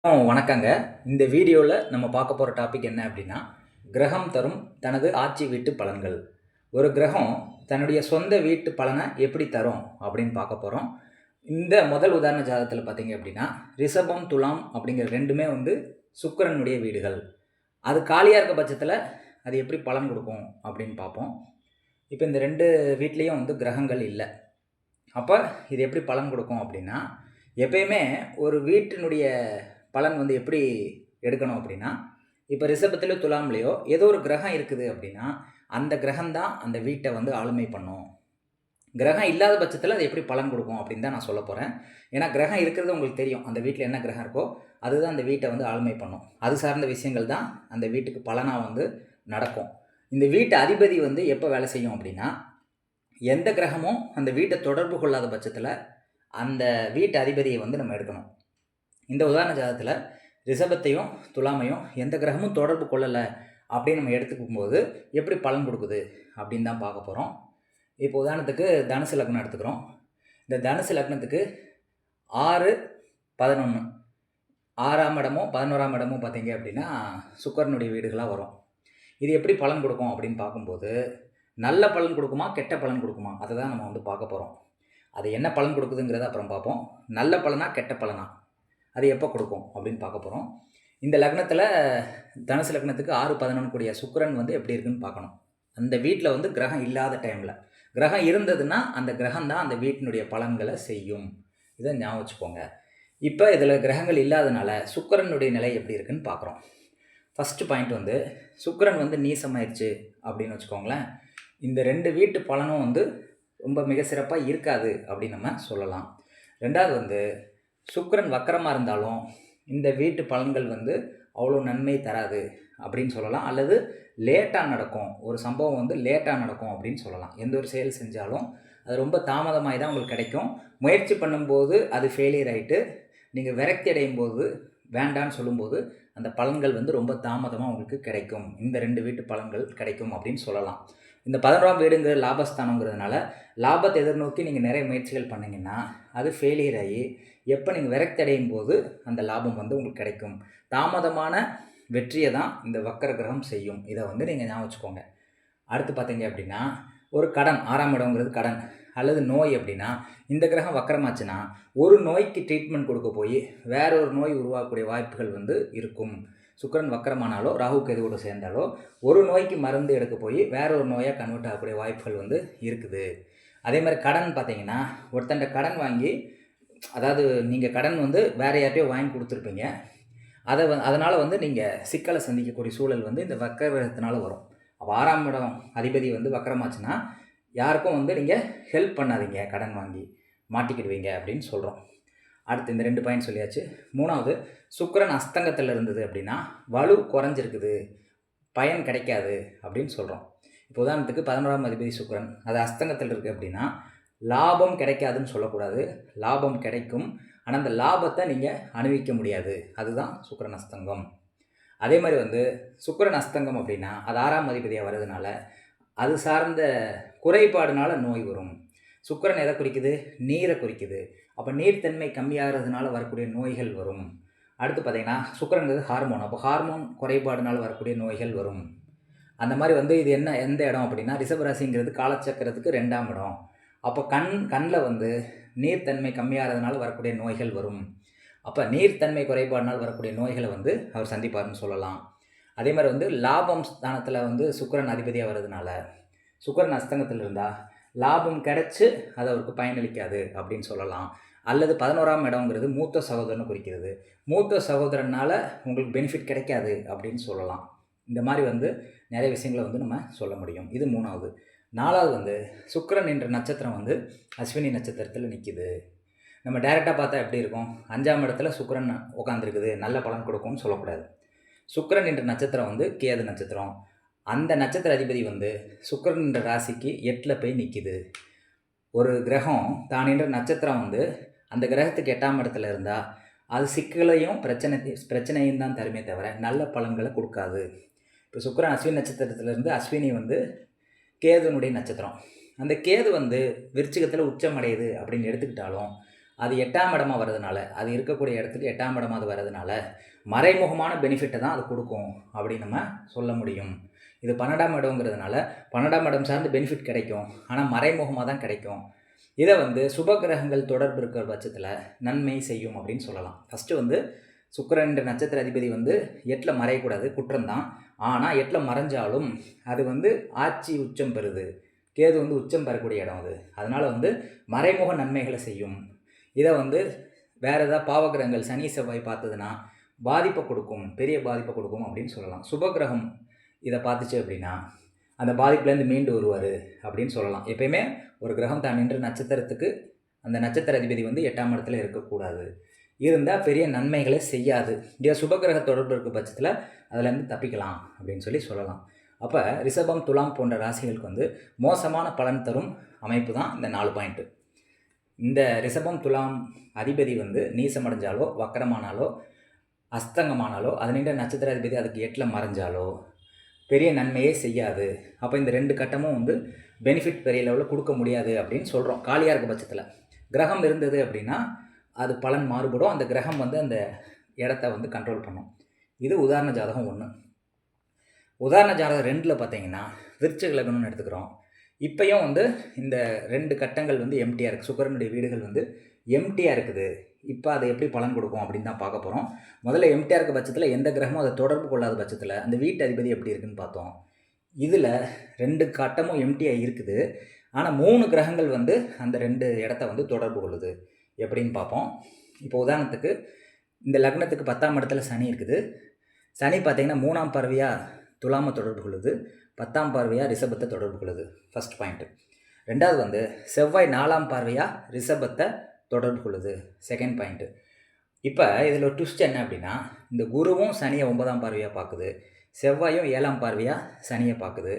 வணக்கங்க. இந்த வீடியோவில் நம்ம பார்க்க போகிற டாபிக் என்ன அப்படின்னா, கிரகம் தரும் தனது ஆட்சி வீட்டு பலன்கள். ஒரு கிரகம் தன்னுடைய சொந்த வீட்டு பலனை எப்படி தரும் அப்படின்னு பார்க்க போகிறோம். இந்த முதல் உதாரண ஜாதகத்தில் பார்த்தீங்க அப்படின்னா, ரிஷபம், துலாம் அப்படிங்கிற ரெண்டுமே சுக்கிரனுடைய வீடுகள். அது காலியாக இருக்க பட்சத்தில் அது எப்படி பலன் கொடுக்கும் அப்படின்னு பார்ப்போம். இப்போ இந்த ரெண்டு வீட்லேயும் கிரகங்கள் இல்லை. அப்போ இது எப்படி பலன் கொடுக்கும் அப்படின்னா, எப்பயுமே ஒரு வீட்டினுடைய பலன் எப்படி எடுக்கணும் அப்படின்னா, இப்போ ரிஷபத்திலயோ துலாம்லையோ ஏதோ ஒரு கிரகம் இருக்குது அப்படின்னா, அந்த கிரகம் தான் அந்த வீட்டை ஆளுமை பண்ணும். கிரகம் இல்லாத பட்சத்தில் அது எப்படி பலன் கொடுக்கும் அப்படின்னு தான் நான் சொல்ல போகிறேன். ஏன்னா கிரகம் இருக்கிறது உங்களுக்கு தெரியும். அந்த வீட்டில் என்ன கிரகம் இருக்கோ அதுதான் அந்த வீட்டை ஆளுமை பண்ணும். அது சார்ந்த விஷயங்கள் தான் அந்த வீட்டுக்கு பலனாக நடக்கும். இந்த வீட்டு அதிபதி எப்போ வேலை செய்யும் அப்படின்னா, எந்த கிரகமும் அந்த வீட்டை தொடர்பு கொள்ளாத பட்சத்தில் அந்த வீட்டு அதிபதியை நம்ம எடுக்கணும். இந்த உதாரண ஜாதகத்தில் ரிஷபத்தையும் துலாமையும் எந்த கிரகமும் தொடர்பு கொள்ளலை அப்படின்னு நம்ம எடுத்துக்கும்போது எப்படி பலன் கொடுக்குது அப்படின்னு தான் பார்க்க போகிறோம். இப்போ உதாரணத்துக்கு தனுசு லக்னம் எடுத்துக்கிறோம். இந்த தனுசு லக்னத்துக்கு 6, 11 6ஆம் இடமும் 11ஆம் இடமும் பார்த்தீங்க அப்படின்னா சுக்கிரனுடைய வீடுகளாக வரும். இது எப்படி பலன் கொடுக்கும் அப்படின்னு பார்க்கும்போது, நல்ல பலன் கொடுக்குமா கெட்ட பலன் கொடுக்குமா அதை தான் நம்ம பார்க்க போகிறோம். அது என்ன பலன் கொடுக்குதுங்கிறத அப்புறம் பார்ப்போம். நல்ல பலனா கெட்ட பலனா அது எப்போ கொடுக்கும் அப்படின்னு பார்க்க போகிறோம். இந்த லக்னத்தில் தனுசு லக்னத்துக்கு 6, 11 கூடிய சுக்கிரன் எப்படி இருக்குன்னு பார்க்கணும். அந்த வீட்டில் கிரகம் இல்லாத டைமில், கிரகம் இருந்ததுன்னா அந்த கிரகம் தான் அந்த வீட்டினுடைய பலன்களை செய்யும். இதை ஞாபகம் வச்சுக்கோங்க. இப்போ இதில் கிரகங்கள் இல்லாதனால சுக்கிரனுடைய நிலை எப்படி இருக்குன்னு பார்க்குறோம். ஃபஸ்ட்டு பாயிண்ட் சுக்கிரன் நீசமாயிடுச்சு அப்படின்னு வச்சுக்கோங்களேன். இந்த ரெண்டு வீட்டு பலனும் ரொம்ப மிக சிறப்பாக இருக்காது அப்படின்னு நம்ம சொல்லலாம். ரெண்டாவது சுக்கிரன் வக்கரமாக இருந்தாலும் இந்த வீட்டு பலன்கள் அவ்வளோ நன்மை தராது அப்படின்னு சொல்லலாம். அல்லது லேட்டாக நடக்கும். ஒரு சம்பவம் லேட்டாக நடக்கும் அப்படின்னு சொல்லலாம். எந்த ஒரு செயல் செஞ்சாலும் அது ரொம்ப தாமதமாகி தான் உங்களுக்கு கிடைக்கும். முயற்சி பண்ணும்போது அது ஃபெயிலியர் ஆகிட்டு நீங்கள் விரக்தி அடையும் போது வேண்டான்னு சொல்லும்போது அந்த பலன்கள் ரொம்ப தாமதமாக உங்களுக்கு கிடைக்கும். இந்த ரெண்டு வீட்டு பலன்கள் கிடைக்கும் அப்படின்னு சொல்லலாம். இந்த 11ஆம் வீடுங்கிற லாபஸ்தானங்கிறதுனால லாபத்தை எதிர்நோக்கி நீங்கள் நிறைய முயற்சிகள் பண்ணிங்கன்னா அது ஃபெயிலியர் ஆகி எப்போ நீங்கள் விரக்தி அடையும் போது அந்த லாபம் உங்களுக்கு கிடைக்கும். தாமதமான வெற்றியை தான் இந்த வக்கர கிரகம் செய்யும். இதை நீங்கள் ஞாபகம் வச்சுக்கோங்க. அடுத்து பார்த்தீங்க அப்படின்னா, ஒரு கடன், 6ஆம் இடங்கிறது கடன் அல்லது நோய் அப்படின்னா, இந்த கிரகம் வக்கரமாச்சுன்னா ஒரு நோய்க்கு ட்ரீட்மெண்ட் கொடுக்க போய் வேற ஒரு நோய் உருவாக்கக்கூடிய வாய்ப்புகள் இருக்கும். சுக்கிரன் வக்கரமானாலோ ராகு கேது கூட சேர்ந்தாலோ ஒரு நோய்க்கு மருந்து எடுக்க போய் வேற ஒரு நோயாக கன்வெர்ட் ஆகக்கூடிய வாய்ப்புகள் இருக்குது. அதே மாதிரி கடன் பார்த்தீங்கன்னா, ஒருத்தண்ட கடன் வாங்கி, அதாவது நீங்கள் கடன் வேறு யார்ட்டையோ வாங்கி கொடுத்துருப்பீங்க. அதனால் நீங்கள் சிக்கலை சந்திக்கக்கூடிய சூழல் இந்த வக்கர கிரகத்தினால வரும். அப்போ 6ஆம் இடம் அதிபதி வக்கரமாச்சுன்னா யாருக்கும் நீங்கள் ஹெல்ப் பண்ணாதீங்க, கடன் வாங்கி மாட்டிக்கிடுவீங்க அப்படின்னு சொல்கிறோம். அடுத்து இந்த 2 பாயிண்ட் சொல்லியாச்சு. 3வது, சுக்கிரன் அஸ்தங்கத்தில் இருந்தது அப்படின்னா வலு குறைஞ்சிருக்குது, பயன் கிடைக்காது அப்படின்னு சொல்கிறோம். இப்போ உதாரணத்துக்கு 11ஆம் அதிபதி சுக்கிரன் அது அஸ்தங்கத்தில் இருக்குது அப்படின்னா லாபம் கிடைக்காதுன்னு சொல்லக்கூடாது. லாபம் கிடைக்கும், ஆனால் அந்த லாபத்தை நீங்கள் அனுபவிக்க முடியாது. அதுதான் சுக்கிரன் அஸ்தங்கம். அதே மாதிரி சுக்கிரன் அஸ்தங்கம் அப்படின்னா அது 6ஆம் அதிபதியாக வர்றதுனால அது சார்ந்த குறைபாடுனால நோய் வரும். சுக்கிரன் எதை குறிக்குது? நீரை குறிக்குது. அப்போ நீர்த்தன்மை கம்மியாகிறதுனால வரக்கூடிய நோய்கள் வரும். அடுத்து பார்த்தீங்கன்னா சுக்கிரன்கிறது ஹார்மோன். அப்போ ஹார்மோன் குறைபாடுனால வரக்கூடிய நோய்கள் வரும். அந்த மாதிரி இது எந்த இடம் அப்படின்னா ரிஷபராசிங்கிறது காலச்சக்கரத்துக்கு 2ஆம் இடம். அப்போ கண்ணில் நீர்த்தன்மை கம்மியாகிறதுனால வரக்கூடிய நோய்கள் வரும். அப்போ நீர்த்தன்மை குறைபாடுனால் வரக்கூடிய நோய்களை அவர் சந்திப்பார்னு சொல்லலாம். அதே மாதிரி லாபம் ஸ்தானத்தில் சுக்கிரன் அதிபதியாக வர்றதுனால, சுக்கிரன் அஸ்தங்கத்தில் இருந்தால் லாபம் கிடைச்சி அது அவருக்கு பயனளிக்காது அப்படின்னு சொல்லலாம். அல்லது 11ஆம் இடங்கிறது மூத்த சகோதரனை குறிக்கிறது. மூத்த சகோதரனால் உங்களுக்கு பெனிஃபிட் கிடைக்காது அப்படின்னு சொல்லலாம். இந்த மாதிரி நிறைய விஷயங்களை நம்ம சொல்ல முடியும். இது 3வது. 4வது சுக்கிரன் என்ற நட்சத்திரம் அஸ்வினி நட்சத்திரத்தில் நிற்கிது. நம்ம டைரெக்டாக பார்த்தா எப்படி இருக்கும்? 5ஆம் இடத்துல சுக்கிரன் உட்காந்துருக்குது, நல்ல பலன் கொடுக்கும்னு சொல்லக்கூடாது. சுக்கிரன் என்ற நட்சத்திரம் கேது நட்சத்திரம். அந்த நட்சத்திர அதிபதி சுக்கிரன் என்ற ராசிக்கு 8ல் போய் நிற்கிது. ஒரு கிரகம் தான் என்ற நட்சத்திரம் அந்த கிரகத்துக்கு 8ஆம் இடத்துல இருந்தால் அது சிக்கலையும் பிரச்சனையும் தான் தருமே தவிர நல்ல பலன்களை கொடுக்காது. இப்போ சுக்கிரன் அஸ்வினி நட்சத்திரத்திலேருந்து அஸ்வினி கேதுனுடைய நட்சத்திரம். அந்த கேது விருச்சிகத்தில் உச்சமடையுது அப்படின்னு எடுத்துக்கிட்டாலும் அது 8ஆம் இடமா வர்றதுனால, அது இருக்கக்கூடிய இடத்துக்கு 8ஆம் இடமா அது வர்றதுனால, மறைமுகமான பெனிஃபிட்டை தான் அது கொடுக்கும் அப்படின்னு நம்ம சொல்ல முடியும். இது 12ஆம் இடங்கிறதுனால 12ஆம் இடம் சார்ந்து பெனிஃபிட் கிடைக்கும். ஆனால் மறைமுகமாக தான் கிடைக்கும். இதை வந்து சுப கிரகங்கள் தொடர்பு இருக்கிற பட்சத்தில் நன்மை செய்யும் அப்படின்னு சொல்லலாம். ஃபஸ்ட்டு வந்து சுக்கிரன் என்ற நட்சத்திர அதிபதி வந்து 8ல் மறையக்கூடாது, குற்றம்தான். ஆனால் 8ல் மறைஞ்சாலும் அது வந்து ஆட்சி உச்சம் பெறுது. கேது வந்து உச்சம் பெறக்கூடிய இடம் அது. அதனால் வந்து மறைமுக நன்மைகளை செய்யும். இதை வந்து வேறு ஏதாவது பாவகிரகங்கள் சனி செவ்வாய் பார்த்ததுன்னா பாதிப்பை கொடுக்கும், பெரிய பாதிப்பை கொடுக்கும் அப்படின்னு சொல்லலாம். சுபகிரகம் இதை பார்த்துச்சு அப்படின்னா அந்த பாதிப்புலேருந்து மீண்டு வருவார் அப்படின்னு சொல்லலாம். எப்பயுமே ஒரு கிரகம் தான் நின்ற நட்சத்திரத்துக்கு அந்த நட்சத்திர அதிபதி வந்து 8ஆம் இடத்துல இருக்கக்கூடாது. இருந்தால் பெரிய நன்மைகளை செய்யாது. இங்கே சுபகிரக தொடர்பு இருக்க பட்சத்தில் அதிலேருந்து தப்பிக்கலாம் அப்படின்னு சொல்லலாம். அப்போ ரிஷபம், துலாம் போன்ற ராசிகளுக்கு வந்து மோசமான பலன் தரும் அமைப்பு தான் இந்த 4 பாயிண்ட்டு. இந்த ரிஷபம், துலாம் அதிபதி வந்து நீசமடைஞ்சாலோ, வக்கரமானாலோ, அஸ்தங்கமானாலோ, அது நின்ற நட்சத்திர அதிபதி அதுக்கு 8ல் மறைஞ்சாலோ பெரிய நன்மையே செய்யாது. அப்போ இந்த 2 கட்டமும் வந்து பெனிஃபிட் பெரிய லெவலில் கொடுக்க முடியாது அப்படின்னு சொல்கிறோம். காலியாக இருக்க பட்சத்தில் கிரகம் இருந்தது அப்படின்னா அது பலன் மாறுபடும். அந்த கிரகம் வந்து அந்த இடத்த வந்து கண்ட்ரோல் பண்ணும். இது உதாரண ஜாதகம் 1. உதாரண ஜாதகம் 2ல் பார்த்தீங்கன்னா விருச்சிக லக்னம்னு எடுத்துக்கிறோம். இப்போயும் வந்து இந்த 2 கட்டங்கள் வந்து எம்டியாக இருக்குது. சுக்கிரனுடைய வீடுகள் வந்து எம்டியாக இருக்குது. இப்போ அதை எப்படி பலன் கொடுக்கும் அப்படின்னு தான் பார்க்க போகிறோம். முதல்ல எம்டியாக இருக்க பட்சத்தில் எந்த கிரகமும் அதை தொடர்பு கொள்ளாத பட்சத்தில் அந்த வீட்டு அதிபதி எப்படி இருக்குதுன்னு பார்த்தோம். இதில் 2 கட்டமும் எம்டியாக இருக்குது. ஆனால் 3 கிரகங்கள் வந்து அந்த 2 இடத்த வந்து தொடர்பு கொள்ளுது. எப்படின்னு பார்ப்போம். இப்போ உதாரணத்துக்கு இந்த லக்னத்துக்கு 10ஆம் இடத்துல சனி இருக்குது. சனி பார்த்திங்கன்னா 3ஆம் பார்வையாக துலாமை தொடர்பு கொள்ளுது, 10ஆம் பார்வையாக ரிஷபத்தை தொடர்பு கொள்ளுது. First point. 2வது வந்து செவ்வாய் 4ஆம் பார்வையாக ரிஷபத்தை தொடர்பு கொள்ளுது. Second point. இப்போ இதில் ஒரு ட்விஸ்ட் என்ன அப்படின்னா, இந்த குருவும் சனியை 9ஆம் பார்வையாக பார்க்குது, செவ்வாயும் 7ஆம் பார்வையாக சனியை பார்க்குது.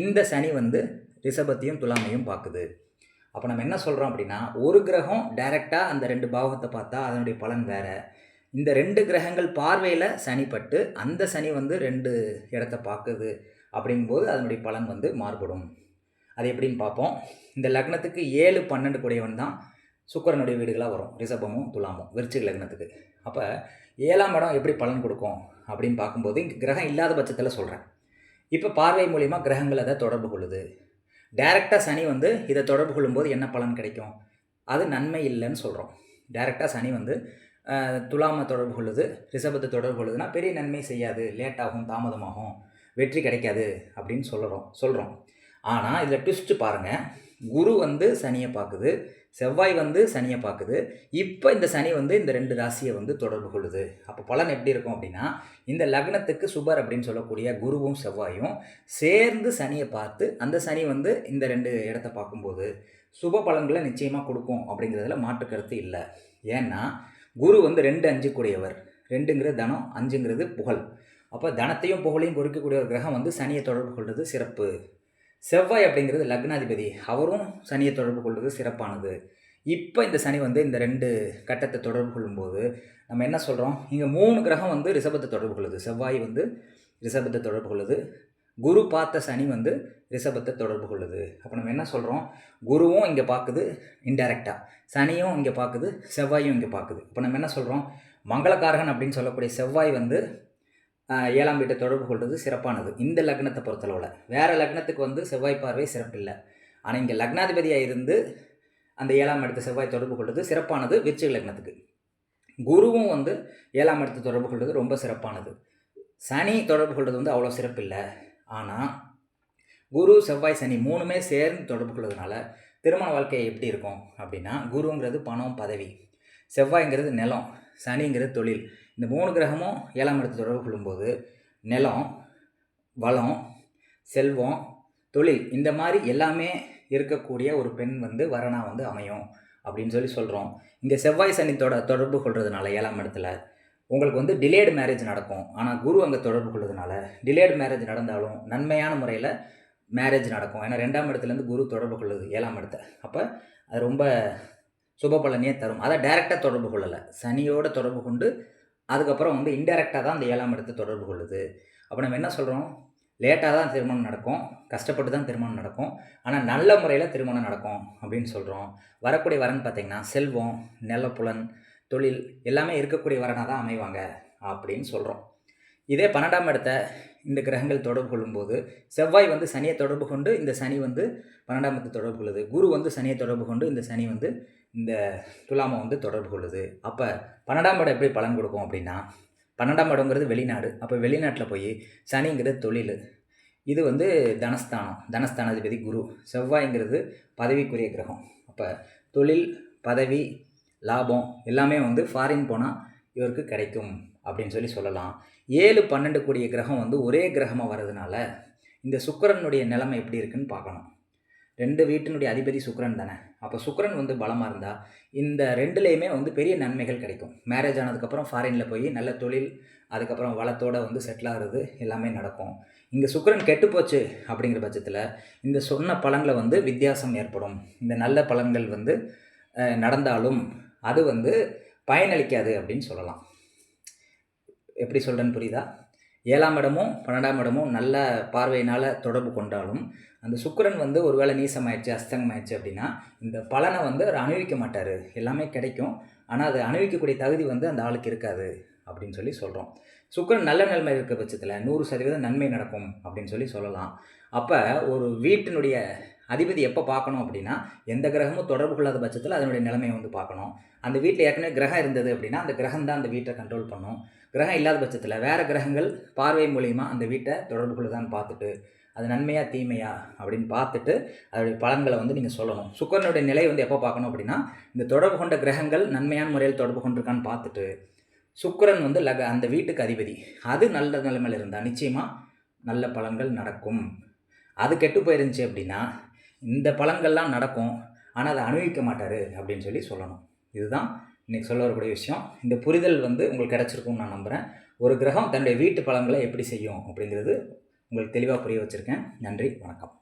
இந்த சனி வந்து ரிஷபத்தையும் துலாமையும் பார்க்குது. அப்போ நம்ம என்ன சொல்கிறோம் அப்படின்னா, ஒரு கிரகம் டைரெக்டாக அந்த 2 பாவத்தை பார்த்தா அதனுடைய பலன் வேறு. இந்த 2 கிரகங்கள் பார்வையில் சனி பட்டு அந்த சனி வந்து 2 இடத்த பார்க்குது. அப்படிங்கும்போது அதனுடைய பலன் வந்து மாறுபடும். அது எப்படின்னு பார்ப்போம். இந்த லக்னத்துக்கு 7, 12 கூடியவன் தான் சுக்கிரனுடைய வீடுகளாக வரும். ரிஷபமும் துலாமும் விருச்சிக லக்னத்துக்கு. அப்போ 7ஆம் இடம் எப்படி பலன் கொடுக்கும் அப்படின்னு பார்க்கும்போது இங்கே கிரகம் இல்லாத பட்சத்தில் சொல்கிறேன். இப்போ பார்வை மூலிமா கிரகங்கள் அதை தொடர்பு கொள்ளுது. டைரெக்டாக சனி வந்து இதை தொடர்பு கொள்ளும்போது என்ன பலன் கிடைக்கும்? அது நன்மை இல்லைன்னு சொல்கிறோம். டைரெக்டாக சனி வந்து துலாமை தொடர்பு கொள்ளுது, ரிஷபத்தை தொடர்பு கொள்ளுதுன்னா பெரிய நன்மை செய்யாது, லேட்டாகும், தாமதமாகும், வெற்றி கிடைக்காது அப்படின்னு சொல்கிறோம். ஆனால் இதில் ட்விஸ்ட்டு பாருங்கள். குரு வந்து சனியை பார்க்குது, செவ்வாய் வந்து சனியை பார்க்குது. இப்போ இந்த சனி வந்து இந்த 2 ராசியை வந்து தொடர்பு கொள்ளுது. அப்போ பலன் எப்படி இருக்கும் அப்படின்னா, இந்த லக்னத்துக்கு சுபர் அப்படின்னு சொல்லக்கூடிய குருவும் செவ்வாயும் சேர்ந்து சனியை பார்த்து அந்த சனி வந்து இந்த 2 இடத்த பார்க்கும்போது சுப பலன்களை நிச்சயமாக கொடுக்கும் அப்படிங்கிறதுல மாற்று கருத்து இல்லை. ஏன்னா குரு வந்து 2, 5 கூடியவர். 2ங்கிறது தனம், 5ங்கிறது புகழ். அப்போ தனத்தையும் புகழையும் குறிக்கக்கூடிய ஒரு கிரகம் வந்து சனியை தொடர்பு கொள்வது சிறப்பு. செவ்வாய் அப்படிங்கிறது லக்னாதிபதி, அவரும் சனியை தொடர்பு கொள்வது சிறப்பானது. இப்போ இந்த சனி வந்து இந்த 2 கட்டத்தை தொடர்பு கொள்ளும்போது நம்ம என்ன சொல்கிறோம், இங்கே 3 கிரகம் வந்து ரிஷபத்தை தொடர்பு கொள்ளுது. செவ்வாய் வந்து ரிஷபத்தை தொடர்பு கொள்ளுது, குரு பார்த்த சனி வந்து ரிஷபத்தை தொடர்பு கொள்ளுது. அப்போ நம்ம என்ன சொல்கிறோம், குருவும் இங்கே பார்க்குது இன்டைரக்டாக, சனியும் இங்கே பார்க்குது, செவ்வாயும் இங்கே பார்க்குது. இப்போ நம்ம என்ன சொல்கிறோம், மங்களகாரகன் அப்படின்னு சொல்லக்கூடிய செவ்வாய் வந்து 7ஆம் வீட்டை தொடர்பு கொள்வது சிறப்பானது இந்த லக்னத்தை பொறுத்தளவில். வேறு லக்னத்துக்கு வந்து செவ்வாய் பார்வை சிறப்பில்லை. ஆனால் இங்கே லக்னாதிபதியாக இருந்து அந்த 7ஆம் இடத்தை செவ்வாய் தொடர்பு கொள்வது சிறப்பானது விருச்சிக லக்னத்துக்கு. குருவும் வந்து 7ஆம் இடத்தை தொடர்பு கொள்வது ரொம்ப சிறப்பானது. சனி தொடர்பு கொள்வது வந்து அவ்வளோ சிறப்பில்லை. ஆனால் குரு, செவ்வாய், சனி 3மே சேர்ந்து தொடர்பு கொள்வதனால திருமண வாழ்க்கை எப்படி இருக்கும் அப்படின்னா, குருங்கிறது பணம், பதவி, செவ்வாய்ங்கிறது நிலம், சனிங்கிறது தொழில். இந்த 3 கிரகமும் 7ஆம் இடத்தை தொடர்பு கொள்ளும்போது நிலம், வளம், செல்வம், தொழில் இந்த மாதிரி எல்லாமே இருக்கக்கூடிய ஒரு பெண் வந்து வரனா வந்து அமையும் அப்படின்னு சொல்கிறோம். இங்கே செவ்வாய் சனி தொடர்பு கொள்றதுனால 7ஆம் இடத்துல உங்களுக்கு வந்து டிலேடு மேரேஜ் நடக்கும். ஆனால் குரு அங்கே தொடர்பு கொள்வதனால டிலேடு மேரேஜ் நடந்தாலும் நன்மையான முறையில் மேரேஜ் நடக்கும். ஏன்னா 2ஆம் இடத்துலேருந்து குரு தொடர்பு கொள்ளுது 7ஆம் இடத்தை. அப்போ அது ரொம்ப சுப பலனையே தரும். அதை டைரெக்டாக தொடர்பு கொள்ளலை, சனியோட தொடர்பு கொண்டு அதுக்கப்புறம் வந்து இன்டைரக்டாக தான் அந்த 7ஆம் இடத்தை தொடர்பு கொள்ளுது. அப்போ நம்ம என்ன சொல்கிறோம், லேட்டாக தான் திருமணம் நடக்கும், கஷ்டப்பட்டு தான் திருமணம் நடக்கும். ஆனால் நல்ல முறையில் திருமணம் நடக்கும் அப்படின்னு சொல்கிறோம். வரக்கூடிய வரன் பார்த்திங்கன்னா செல்வம், நிலப்புலன், தொழில் எல்லாமே இருக்கக்கூடிய வரனாக தான் அமைவாங்க அப்படின்னு சொல்கிறோம். இதே 12ஆம் இடத்த இந்த கிரகங்கள் தொடர்பு கொள்ளும்போது செவ்வாய் வந்து சனியை தொடர்பு கொண்டு இந்த சனி வந்து 12ஆம் இடத்தை தொடர்பு கொள்ளுது. குரு வந்து சனியை தொடர்பு கொண்டு இந்த சனி வந்து இந்த துலாமை வந்து தொடர்பு கொள்ளுது. அப்போ 12ஆம் இடம் எப்படி பலன் கொடுக்கும் அப்படின்னா, 12ஆம் இடங்கிறது வெளிநாடு. அப்போ வெளிநாட்டில் போய் சனிங்கிறது தொழில், இது வந்து தனஸ்தானம், தனஸ்தானாதிபதி குரு. செவ்வாய்ங்கிறது பதவிக்குரிய கிரகம். அப்போ தொழில், பதவி, லாபம் எல்லாமே வந்து ஃபாரின் போனால் இவருக்கு கிடைக்கும் அப்படின்னு சொல்லலாம். 7, 12 கூடிய கிரகம் வந்து ஒரே கிரகமாக வர்றதுனால இந்த சுக்கிரனுடைய நிலைமை எப்படி இருக்குன்னு பார்க்கணும். 2 வீட்டினுடைய அதிபதி சுக்கிரன் தானே. அப்போ சுக்கிரன் வந்து பலமாக இருந்தால் இந்த 2லேயுமே வந்து பெரிய நன்மைகள் கிடைக்கும். மேரேஜ் ஆனதுக்கப்புறம் ஃபாரினில் போய் நல்ல தொழில், அதுக்கப்புறம் வளத்தோடு வந்து செட்டில் ஆகிறது எல்லாமே நடக்கும். இங்கே சுக்கிரன் கெட்டுப்போச்சு அப்படிங்கிற பட்சத்தில் இந்த சொன்ன பலன்களை வந்து வித்தியாசம் ஏற்படும். இந்த நல்ல பலன்கள் வந்து நடந்தாலும் அது வந்து பயனளிக்காது அப்படின்னு சொல்லலாம். எப்படி சொல்கிறேன்னு புரியுதா? 7ஆம் இடமும் 12ஆம் இடமும் நல்ல பார்வையினால் தொடர்பு கொண்டாலும் அந்த சுக்கிரன் வந்து ஒரு வேளை நீசமாயிடுச்சு, அஸ்தங்கமாயிடுச்சு அப்படின்னா இந்த பலனை வந்து அவர் அனுபவிக்க மாட்டார். எல்லாமே கிடைக்கும், ஆனால் அதை அனுபவிக்கக்கூடிய தகுதி வந்து அந்த ஆளுக்கு இருக்காது அப்படின்னு சொல்கிறோம். சுக்கிரன் நல்ல நிலைமை இருக்க பட்சத்தில் 100% நன்மை நடக்கும் அப்படின்னு சொல்லலாம். அப்போ ஒரு வீட்டினுடைய அதிபதி எப்போ பார்க்கணும் அப்படின்னா, எந்த கிரகமும் தொடர்பு கொள்ளாத பட்சத்தில் அதனுடைய நிலைமையை வந்து பார்க்கணும். அந்த வீட்டில் ஏற்கனவே கிரகம் இருந்தது அப்படின்னா அந்த கிரகம் தான் அந்த வீட்டை கண்ட்ரோல் பண்ணும். கிரகம் இல்லாத பட்சத்தில் வேறு கிரகங்கள் பார்வை மூலிமா அந்த வீட்டை தொடர்பு கொள்ளுதான்னு பார்த்துட்டு அது நன்மையா தீமையா அப்படின்னு பார்த்துட்டு அதோடைய பலன்களை வந்து நீங்கள் சொல்லணும். சுக்கிரனுடைய நிலை வந்து எப்போ பார்க்கணும் அப்படின்னா, இந்த தொடர்பு கொண்ட கிரகங்கள் நன்மையான முறையில் தொடர்பு கொண்டிருக்கான்னு பார்த்துட்டு, சுக்கிரன் வந்து அந்த வீட்டுக்கு அதிபதி, அது நல்ல நிலைமையில் இருந்தால் நிச்சயமாக நல்ல பலன்கள் நடக்கும். அது கெட்டு போயிருந்துச்சு அப்படின்னா இந்த பலன்கள்லாம் நடக்கும், ஆனால் அதை அனுபவிக்க மாட்டார் அப்படின்னு சொல்லணும். இதுதான் இன்றைக்கி சொல்ல வரக்கூடிய விஷயம். இந்த புரிதல் வந்து உங்களுக்கு கிடச்சிருக்கும்னு நான் நம்புகிறேன். ஒரு கிரகம் தன்னுடைய வீட்டு பலன்களை எப்படி செய்யும் அப்படிங்கிறது உங்களுக்கு தெளிவாக புரிய வச்சுருக்கேன். நன்றி, வணக்கம்.